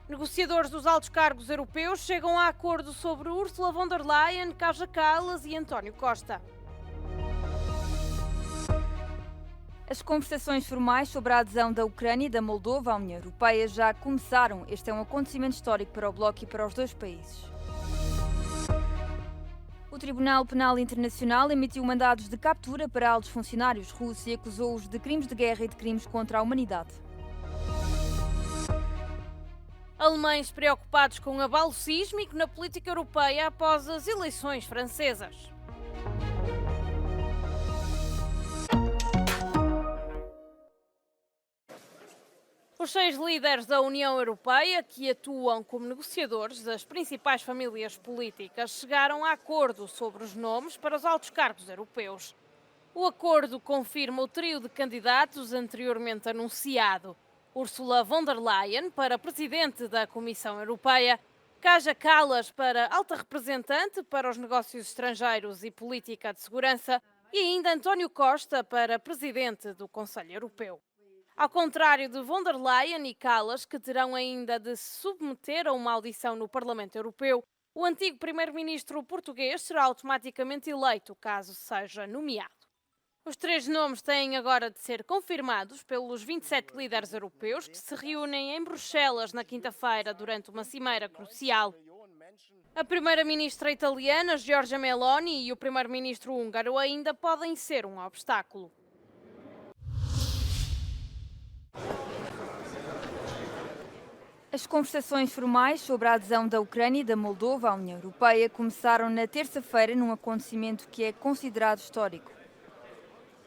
Negociadores dos altos cargos europeus chegam a acordo sobre Ursula von der Leyen, Kaja Kallas e António Costa. As conversações formais sobre a adesão da Ucrânia e da Moldova à União Europeia já começaram. Este é um acontecimento histórico para o Bloco e para os dois países. O Tribunal Penal Internacional emitiu mandados de captura para altos funcionários russos e acusou-os de crimes de guerra e de crimes contra a humanidade. Alemães preocupados com o abalo sísmico na política europeia após as eleições francesas. Os 6 líderes da União Europeia, que atuam como negociadores das principais famílias políticas, chegaram a acordo sobre os nomes para os altos cargos europeus. O acordo confirma o trio de candidatos anteriormente anunciado: Ursula von der Leyen para presidente da Comissão Europeia, Kaja Kallas para alta representante para os negócios estrangeiros e política de segurança e ainda António Costa para presidente do Conselho Europeu. Ao contrário de von der Leyen e Kallas, que terão ainda de se submeter a uma audição no Parlamento Europeu, o antigo primeiro-ministro português será automaticamente eleito caso seja nomeado. Os 3 nomes têm agora de ser confirmados pelos 27 líderes europeus que se reúnem em Bruxelas na quinta-feira durante uma cimeira crucial. A primeira-ministra italiana, Giorgia Meloni, e o primeiro-ministro húngaro ainda podem ser um obstáculo. As conversações formais sobre a adesão da Ucrânia e da Moldova à União Europeia começaram na terça-feira num acontecimento que é considerado histórico.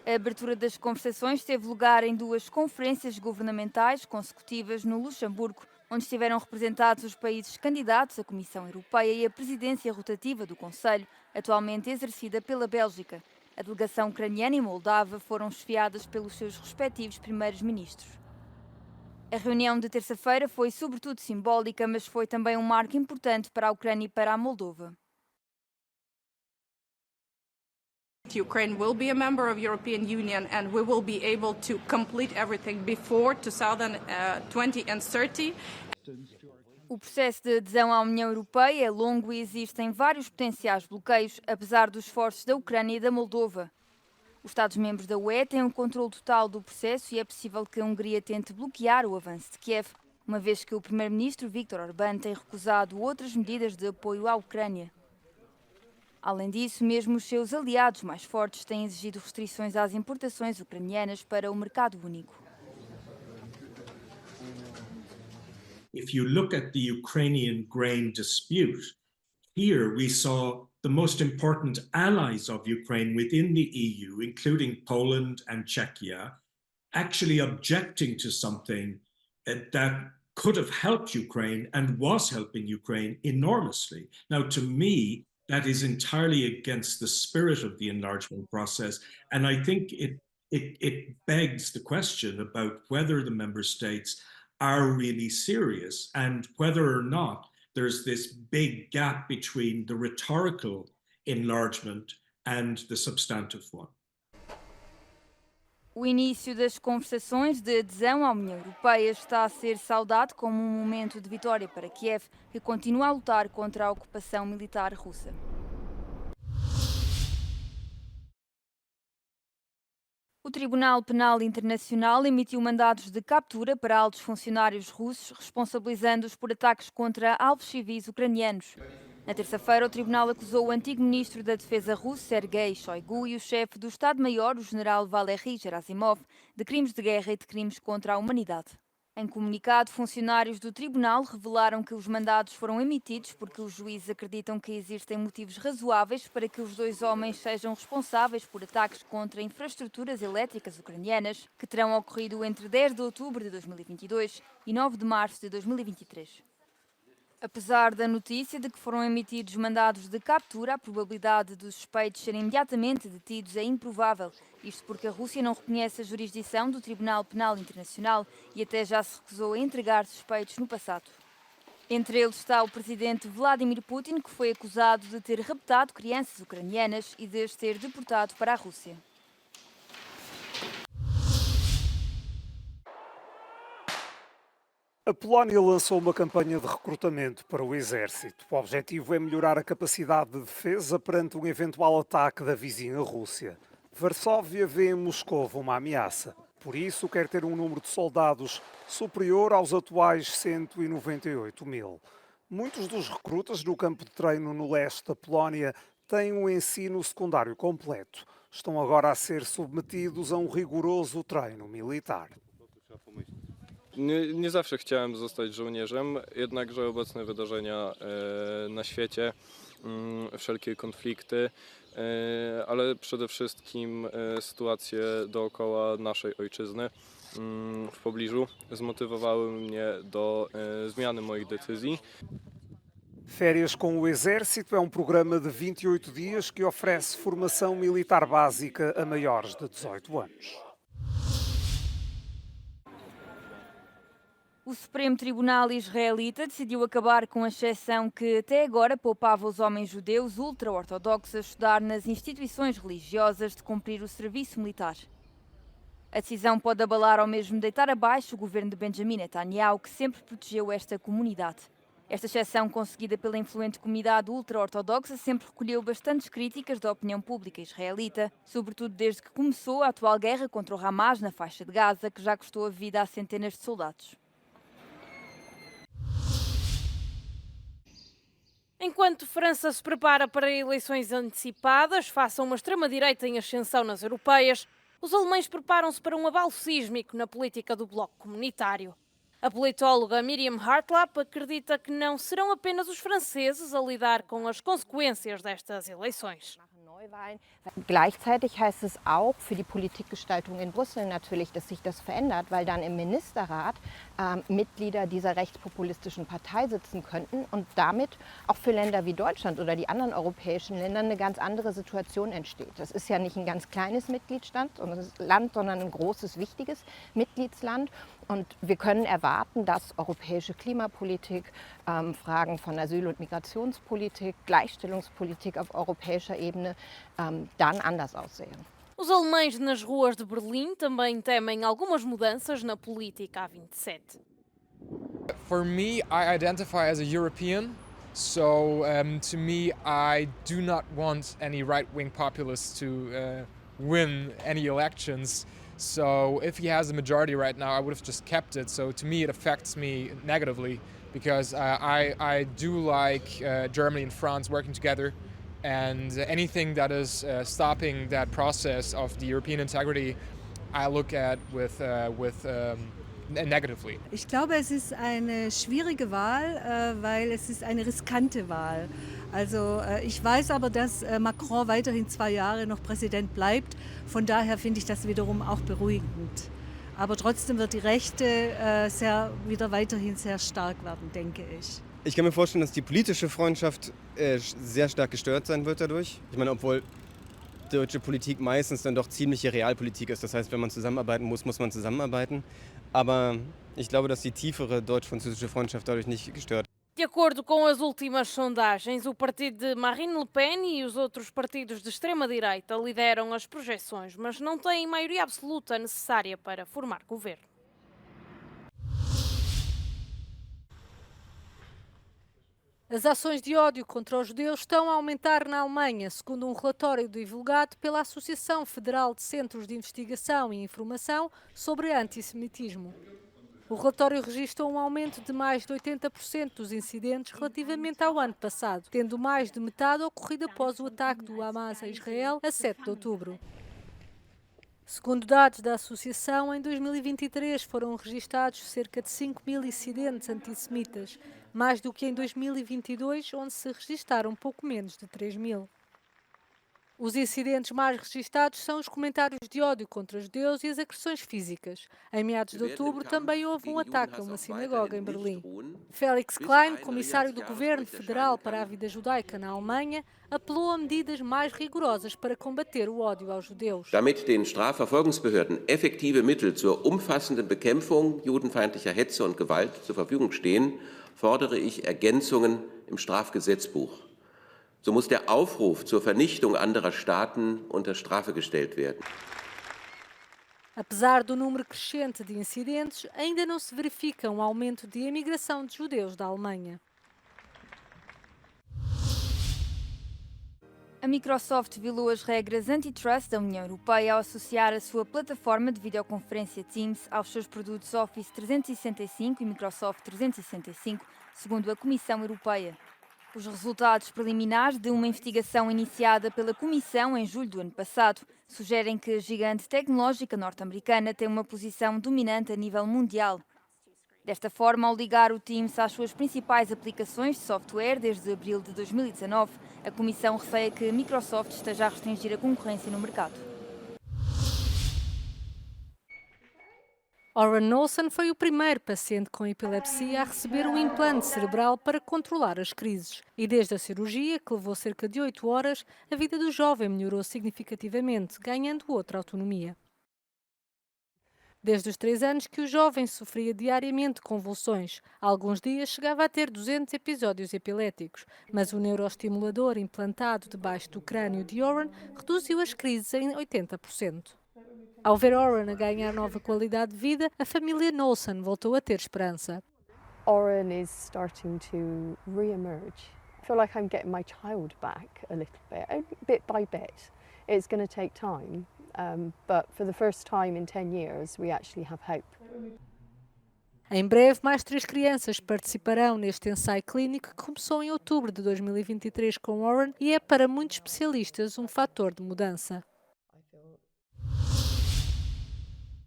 A abertura das conversações teve lugar em 2 conferências governamentais consecutivas no Luxemburgo, onde estiveram representados os países candidatos à Comissão Europeia e a presidência rotativa do Conselho, atualmente exercida pela Bélgica. A delegação ucraniana e moldava foram chefiadas pelos seus respectivos primeiros ministros. A reunião de terça-feira foi sobretudo simbólica, mas foi também um marco importante para a Ucrânia e para a Moldova. Ukraine will be a member of European Union and we will be able to complete everything before 2020 and 30. O processo de adesão à União Europeia é longo e existem vários potenciais bloqueios, apesar dos esforços da Ucrânia e da Moldova. Os Estados-membros da UE têm o controle total do processo e é possível que a Hungria tente bloquear o avanço de Kiev, uma vez que o primeiro-ministro Viktor Orbán tem recusado outras medidas de apoio à Ucrânia. Além disso, mesmo os seus aliados mais fortes têm exigido restrições às importações ucranianas para o mercado único. If you look at the Ukrainian grain dispute, here we saw the most important allies of Ukraine within the EU, including Poland and Czechia, actually objecting to something that could have helped Ukraine and was helping Ukraine enormously. Now, to me, that is entirely against the spirit of the enlargement process. And I think it begs the question about whether the member states are really serious and whether or not there's this big gap between the rhetorical enlargement and the substantive one. O início das conversações de adesão à União Europeia está a ser saudado como um momento de vitória para Kiev, que continua a lutar contra a ocupação militar russa. O Tribunal Penal Internacional emitiu mandados de captura para altos funcionários russos, responsabilizando-os por ataques contra alvos civis ucranianos. Na terça-feira, o tribunal acusou o antigo ministro da Defesa russo, Sergei Shoigu, e o chefe do Estado-Maior, o general Valery Gerasimov, de crimes de guerra e de crimes contra a humanidade. Em comunicado, funcionários do tribunal revelaram que os mandados foram emitidos porque os juízes acreditam que existem motivos razoáveis para que os 2 homens sejam responsáveis por ataques contra infraestruturas elétricas ucranianas que terão ocorrido entre 10 de outubro de 2022 e 9 de março de 2023. Apesar da notícia de que foram emitidos mandados de captura, a probabilidade dos suspeitos serem imediatamente detidos é improvável. Isto porque a Rússia não reconhece a jurisdição do Tribunal Penal Internacional e até já se recusou a entregar suspeitos no passado. Entre eles está o presidente Vladimir Putin, que foi acusado de ter raptado crianças ucranianas e de as ter deportado para a Rússia. A Polónia lançou uma campanha de recrutamento para o exército. O objetivo é melhorar a capacidade de defesa perante um eventual ataque da vizinha Rússia. Varsóvia vê em Moscou uma ameaça. Por isso, quer ter um número de soldados superior aos atuais 198 mil. Muitos dos recrutas no campo de treino no leste da Polónia têm um ensino secundário completo. Estão agora a ser submetidos a um rigoroso treino militar. Nie zawsze chciałem zostać żołnierzem, jednakże obecne wydarzenia na świecie, wszelkie konflikty, ale przede wszystkim sytuacje dookoła naszej ojczyzny w pobliżu zmotywowały mnie do zmiany moich decyzji. Férias com o Exército é programa de 28 dias que oferece formação militar básica a maiores de 18 anos. O Supremo Tribunal Israelita decidiu acabar com a exceção que até agora poupava os homens judeus ultra-ortodoxos a estudar nas instituições religiosas de cumprir o serviço militar. A decisão pode abalar ou mesmo deitar abaixo o governo de Benjamin Netanyahu, que sempre protegeu esta comunidade. Esta exceção, conseguida pela influente comunidade ultra-ortodoxa, sempre recolheu bastantes críticas da opinião pública israelita, sobretudo desde que começou a atual guerra contra o Hamas na faixa de Gaza, que já custou a vida a centenas de soldados. Enquanto França se prepara para eleições antecipadas, face a uma extrema-direita em ascensão nas europeias, os alemães preparam-se para um abalo sísmico na política do bloco comunitário. A politóloga Miriam Hartlap acredita que não serão apenas os franceses a lidar com as consequências destas eleições. Gleichzeitig heißt es auch für die Politikgestaltung in Brüssel natürlich, dass sich das verändert, weil dann im Ministerrat Mitglieder dieser rechtspopulistischen Partei sitzen könnten und damit auch für Länder wie Deutschland oder die anderen europäischen Länder eine ganz andere Situation entsteht. Das ist ja nicht ein ganz kleines Land, sondern ein großes, wichtiges Mitgliedsland. Und wir können erwarten, dass europäische Klimapolitik, Fragen von Asyl- und Migrationspolitik, Gleichstellungspolitik auf europäischer Ebene dann anders aussehen. Os alemães nas ruas de Berlim também temem algumas mudanças na política A27. For me, I identify as a European, so to me, I do not want any right-wing populists to win any elections. So if he has a majority right now, I would have just kept it. So to me, it affects me negatively because I do like Germany and France working together, and anything that is stopping that process of the European integrity, I look at with negatively. Ich glaube, es ist eine schwierige Wahl, weil es ist eine riskante Wahl. Also ich weiß aber, dass Macron weiterhin 2 Jahre noch Präsident bleibt. Von daher finde ich das wiederum auch beruhigend. Aber trotzdem wird die Rechte wieder weiterhin sehr stark werden, denke ich. Ich kann mir vorstellen, dass die politische Freundschaft sehr stark gestört sein wird dadurch. Ich meine, obwohl deutsche Politik meistens dann doch ziemliche Realpolitik ist. Das heißt, wenn man zusammenarbeiten muss, muss man zusammenarbeiten. Aber ich glaube, dass die tiefere deutsch-französische Freundschaft dadurch nicht gestört. De acordo com as últimas sondagens, o partido de Marine Le Pen e os outros partidos de extrema-direita lideram as projeções, mas não têm maioria absoluta necessária para formar governo. As ações de ódio contra os judeus estão a aumentar na Alemanha, segundo um relatório divulgado pela Associação Federal de Centros de Investigação e Informação sobre Antissemitismo. O relatório registra um aumento de mais de 80% dos incidentes relativamente ao ano passado, tendo mais de metade ocorrido após o ataque do Hamas a Israel a 7 de outubro. Segundo dados da Associação, em 2023 foram registados cerca de 5.000 incidentes antissemitas, mais do que em 2022, onde se registaram pouco menos de 3.000. Os incidentes mais registados são os comentários de ódio contra judeus e as agressões físicas. Em meados de outubro também houve um ataque a uma sinagoga em Berlim. Felix Klein, comissário do Governo Federal para a Vida Judaica na Alemanha, apelou a medidas mais rigorosas para combater o ódio aos judeus. Damit den Strafverfolgungsbehörden effektive Mittel zur umfassenden Bekämpfung judenfeindlicher Hetze und Gewalt zur Verfügung stehen, fordere ich Ergänzungen im Strafgesetzbuch. So muss der Aufruf zur Vernichtung anderer Staaten unter Strafe gestellt werden. Apesar do número crescente de incidentes, ainda não se verifica um aumento de imigração de judeus da Alemanha. A Microsoft violou as regras antitrust da União Europeia ao associar a sua plataforma de videoconferência Teams aos seus produtos Office 365 e Microsoft 365, segundo a Comissão Europeia. Os resultados preliminares de uma investigação iniciada pela Comissão em julho do ano passado sugerem que a gigante tecnológica norte-americana tem uma posição dominante a nível mundial. Desta forma, ao ligar o Teams às suas principais aplicações de software desde abril de 2019, a Comissão receia que a Microsoft esteja a restringir a concorrência no mercado. Oren Olsen foi o primeiro paciente com epilepsia a receber um implante cerebral para controlar as crises. E desde a cirurgia, que levou cerca de 8 horas, a vida do jovem melhorou significativamente, ganhando outra autonomia. Desde os 3 anos que o jovem sofria diariamente convulsões. Há alguns dias chegava a ter 200 episódios epiléticos, mas o neuroestimulador implantado debaixo do crânio de Oren reduziu as crises em 80%. Ao ver Oren a ganhar nova qualidade de vida, a família Nolson voltou a ter esperança. Oren is starting to re-emerge. I feel like I'm getting my child back a little bit by bit. It's going to take time. But for the first time in 10 years, we actually have hope. Em breve, mais 3 crianças participarão neste ensaio clínico que começou em outubro de 2023 com Oren e é para muitos especialistas um fator de mudança.